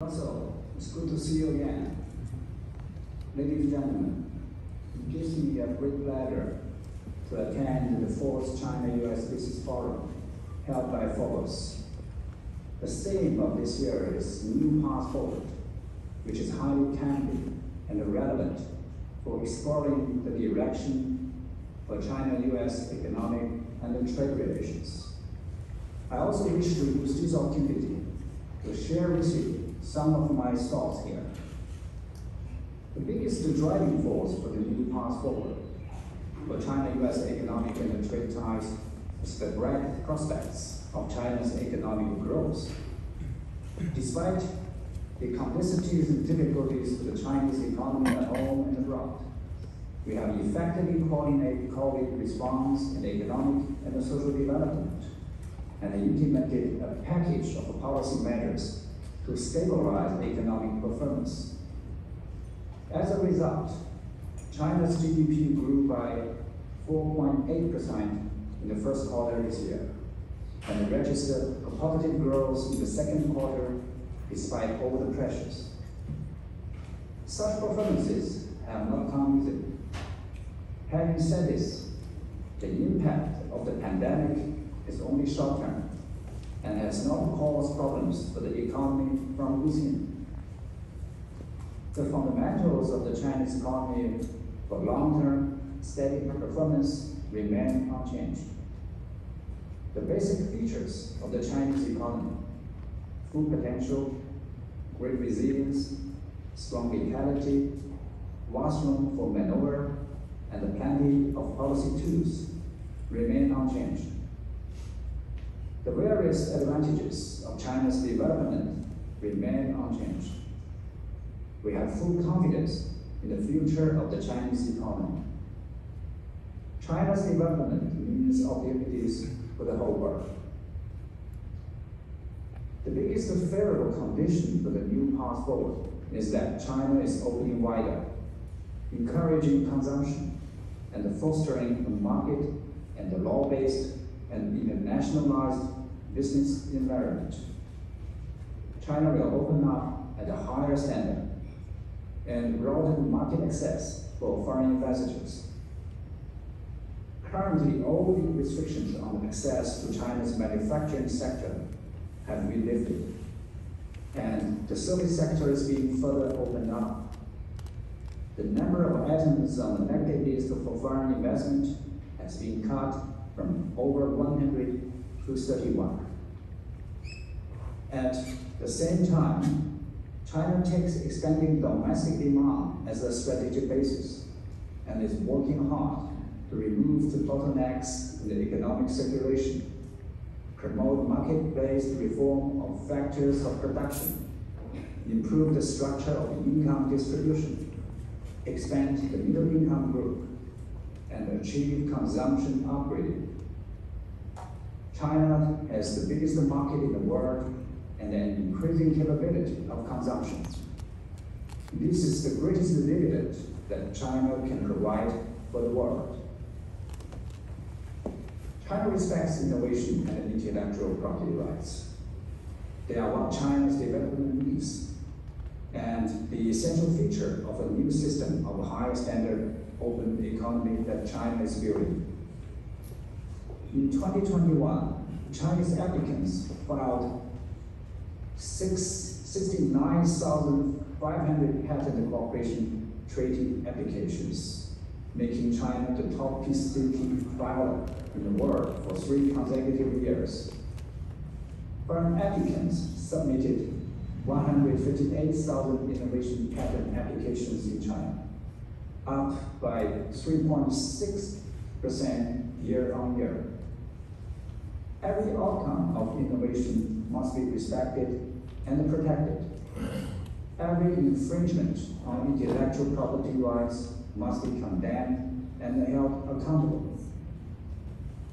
Also, it's good to see you again. Ladies and gentlemen, it gives me a great pleasure to attend the 4th China-US Business Forum held by Forbes. The theme of this year is New Path Forward, which is highly timely and relevant for exploring the direction for China-US economic and trade relations. I also wish to use this opportunity to share with you some of my thoughts here. The biggest driving force for the new path forward for China-US economic and trade ties is the bright prospects of China's economic growth. Despite the complexities and difficulties of the Chinese economy at home and abroad, we have effectively coordinated COVID response and economic and social development, and implemented a package of policy measures to stabilize economic performance. As a result, China's GDP grew by 4.8% in the first quarter this year, and registered a positive growth in the second quarter despite all the pressures. Such performances have not come easily. Having said this, the impact of the pandemic is only short-term and has not caused problems for the economy from within. The fundamentals of the Chinese economy for long-term, steady performance remain unchanged. The basic features of the Chinese economy, full potential, great resilience, strong vitality, vast room for maneuver, and plenty of policy tools remain unchanged. The various advantages of China's development remain unchanged. We have full confidence in the future of the Chinese economy. China's development means opportunities for the whole world. The biggest favorable condition for the new path forward is that China is opening wider, encouraging consumption, and fostering a market and a law-based and internationalized business environment. China will open up at a higher standard and broaden market access for foreign investors. Currently, all the restrictions on access to China's manufacturing sector have been lifted, and the service sector is being further opened up. The number of items on the negative list for foreign investment has been cut from over 100 to 31. At the same time, China takes expanding domestic demand as a strategic basis and is working hard to remove the bottlenecks in the economic circulation, promote market-based reform of factors of production, improve the structure of income distribution, expand the middle income group, and achieve consumption upgrading. China has the biggest market in the world and an increasing capability of consumption. This is the greatest dividend that China can provide for the world. China respects innovation and intellectual property rights. They are what China's development needs, and the essential feature of a new system of higher standard open economy that China is building. In 2021, Chinese applicants filed 69,500 patent cooperation treaty applications, making China the top PCT filer in the world for 3 consecutive years. Foreign applicants submitted 158,000 innovation patent applications in China, up by 3.6% year on year. Every outcome of innovation must be respected and protected. Every infringement on intellectual property rights must be condemned and held accountable.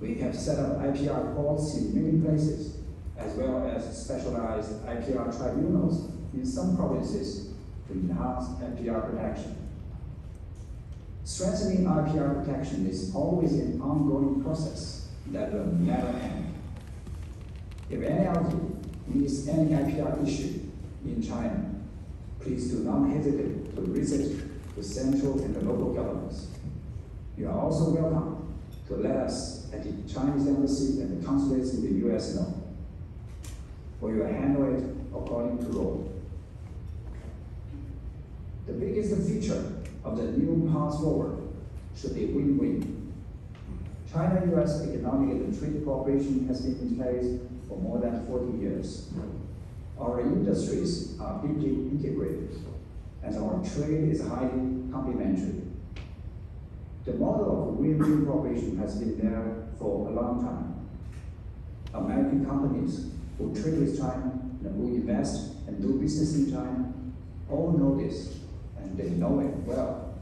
We have set up IPR courts in many places, as well as specialized IPR tribunals in some provinces to enhance IPR protection. Strengthening IPR protection is always an ongoing process that will never end. If any of you needs any IPR issue, in China, please do not hesitate to visit the central and the local governments. You are also welcome to let us at the Chinese embassy and the consulates in the US know. We will handle it according to law. The biggest feature of the new path forward should be win-win. China-US economic and trade cooperation has been in place for more than 40 years. Our industries are deeply integrated, and our trade is highly complementary. The model of win-win cooperation has been there for a long time. American companies who trade with China and who invest and do business in China all know this, and they know it well.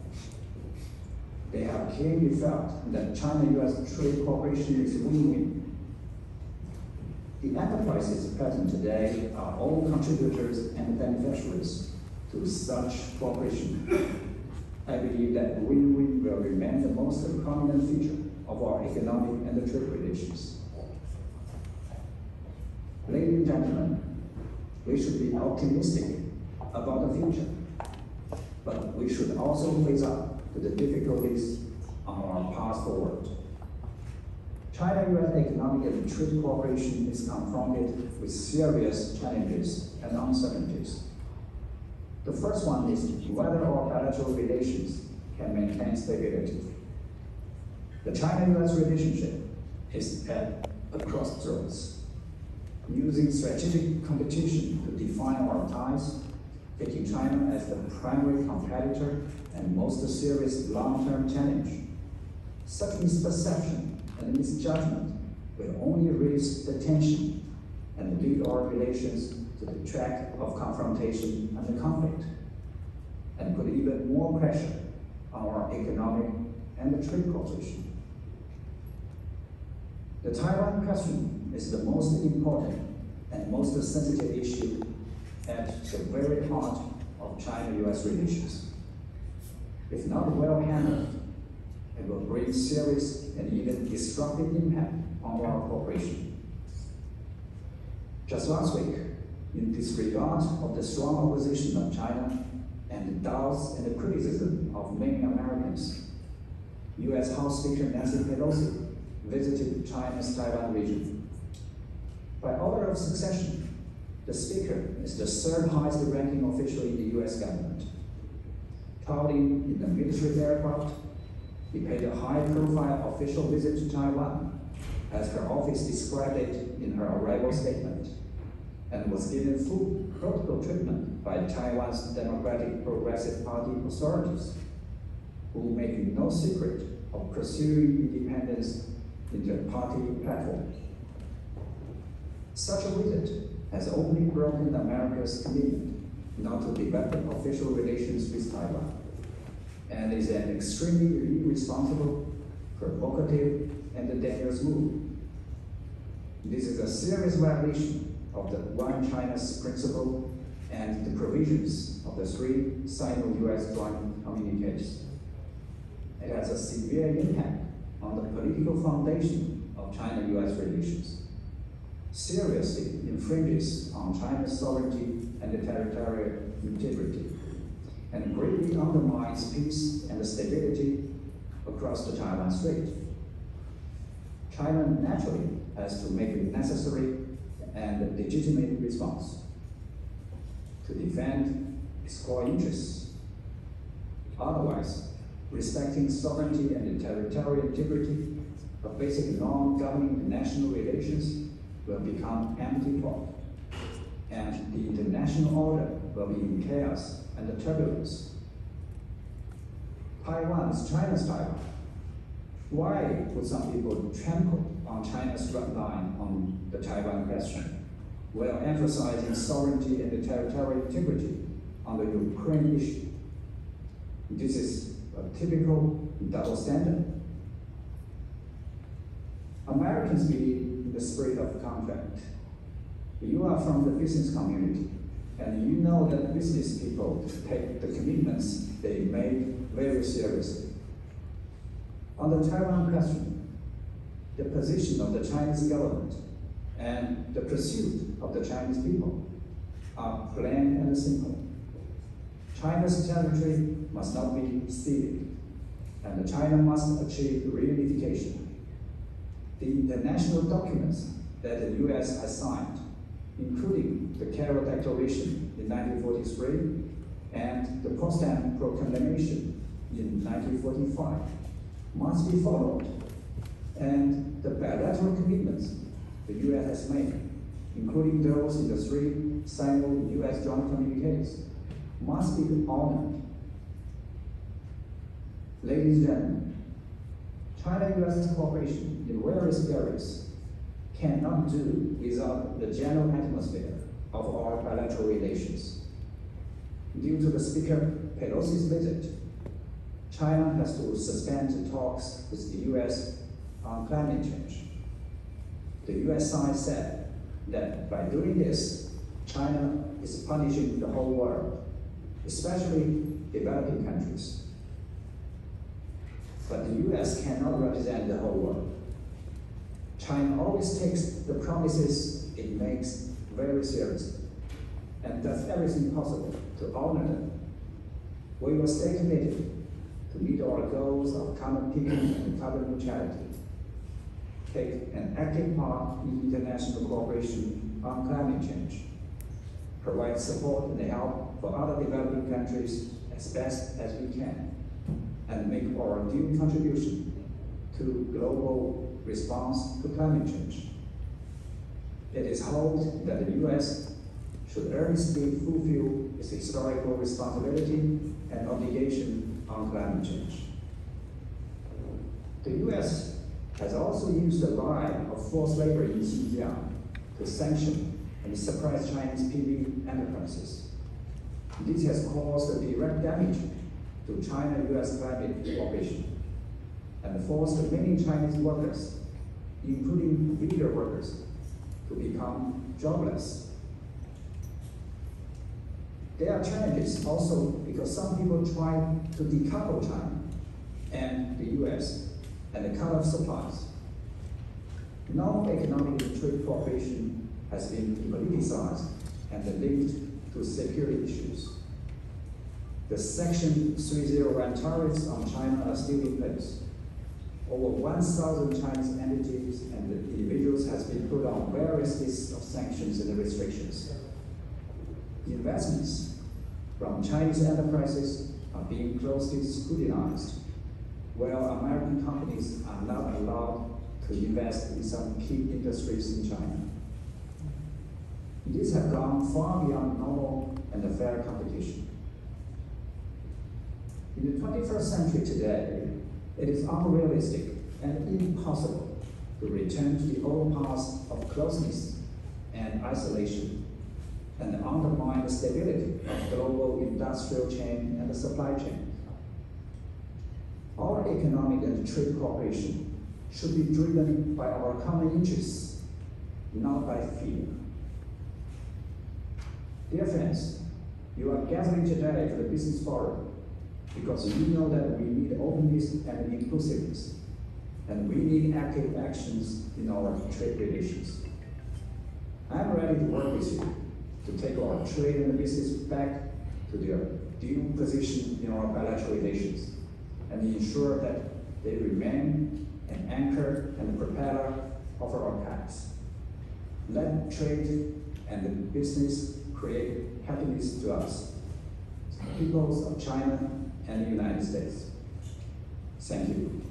They have clearly felt that China-US trade cooperation is win-win. The enterprises present today are all contributors and beneficiaries to such cooperation. I believe that win-win will remain the most prominent feature of our economic and trade relations. Ladies and gentlemen, we should be optimistic about the future, but we should also face up to the difficulties on our path forward. China-US economic and trade cooperation is confronted with serious challenges and uncertainties. The first one is whether our bilateral relations can maintain stability. The China-US relationship is at a crossroads. Using strategic competition to define our ties, taking China as the primary competitor and most serious long-term challenge. Such misperception and misjudgment will only raise the tension and lead our relations to the track of confrontation and conflict, and put even more pressure on our economic and trade cooperation. The Taiwan question is the most important and most sensitive issue at the very heart of China-US relations. If not well handled, it will bring serious and even destructive impact on our cooperation. Just last week, in disregard of the strong opposition of China and the doubts and the criticism of many Americans, US House Speaker Nancy Pelosi visited China's Taiwan region. By order of succession, the Speaker is the third highest ranking official in the US government. Traveling in the military aircraft, he paid a high-profile official visit to Taiwan, as her office described it in her arrival statement, and was given full protocol treatment by Taiwan's Democratic Progressive Party authorities, who make no secret of pursuing independence in their party platform. Such a visit has openly broken America's commitment not to develop official relations with Taiwan, and is an extremely irresponsible, provocative, and dangerous move. This is a serious violation of the One China's principle and the provisions of the three Sino-US joint communiques. It has a severe impact on the political foundation of China-US relations, seriously infringes on China's sovereignty and territorial integrity, and greatly undermines peace and stability across the Taiwan Strait. China naturally has to make a necessary and legitimate response to defend its core interests. Otherwise, respecting sovereignty and territorial integrity, a basic norm governing national relations, will become empty talk, and the international order will be in chaos and turbulence. Taiwan is China's Taiwan. Why would some people trample on China's red line on the Taiwan question, while emphasizing sovereignty and territorial integrity on the Ukraine issue? This is a typical double standard. Americans believe in the spirit of contract. You are from the business community, and you know that business people take the commitments they made very seriously. On the Taiwan question, the position of the Chinese government and the pursuit of the Chinese people are plain and simple. China's territory must not be ceded, and China must achieve reunification. The international documents that the US has signed, including the Cairo Declaration in 1943 and the Potsdam Proclamation in 1945, must be followed, and the bilateral commitments the US has made, including those in the 3 Sino-US joint communiques, must be honored. Ladies and gentlemen, China-US cooperation in various areas cannot do without the general atmosphere of our bilateral relations. Due to the Speaker Pelosi's visit, China has to suspend talks with the US on climate change. The US side said that by doing this, China is punishing the whole world, especially developing countries. But the US cannot represent the whole world. China always takes the promises it makes very seriously and does everything possible to honor them. We will stay committed to meet our goals of carbon peaking and carbon neutrality, take an active part in international cooperation on climate change, provide support and help for other developing countries as best as we can, and make our due contribution to global response to climate change. It is hoped that the US should earnestly fulfill its historical responsibility and obligation on climate change. The US has also used the line of forced labor in Xinjiang to sanction and suppress Chinese PV enterprises. This has caused direct damage to China-US climate cooperation and forced many Chinese workers, including video workers, to become jobless. There are challenges also because some people try to decouple China and the US and cut off supplies. No economic and trade cooperation has been politicized and linked to security issues. The Section 301 tariffs on China are still in place. Over 1,000 Chinese entities and individuals has been put on various lists of sanctions and restrictions. Investments from Chinese enterprises are being closely scrutinized, while American companies are not allowed to invest in some key industries in China. These have gone far beyond normal and fair competition. In the 21st century today, it is unrealistic and impossible to return to the old paths of closeness and isolation and undermine the stability of global industrial chain and the supply chain. Our economic and trade cooperation should be driven by our common interests, not by fear. Dear friends, you are gathering today for the Business Forum because you know that we need openness and inclusiveness, and we need active actions in our trade relations. I'm ready to work with you to take our trade and business back to their due position in our bilateral relations and ensure that they remain an anchor and a propeller of our paths. Let trade and business create happiness to us, peoples of China and the United States. Thank you.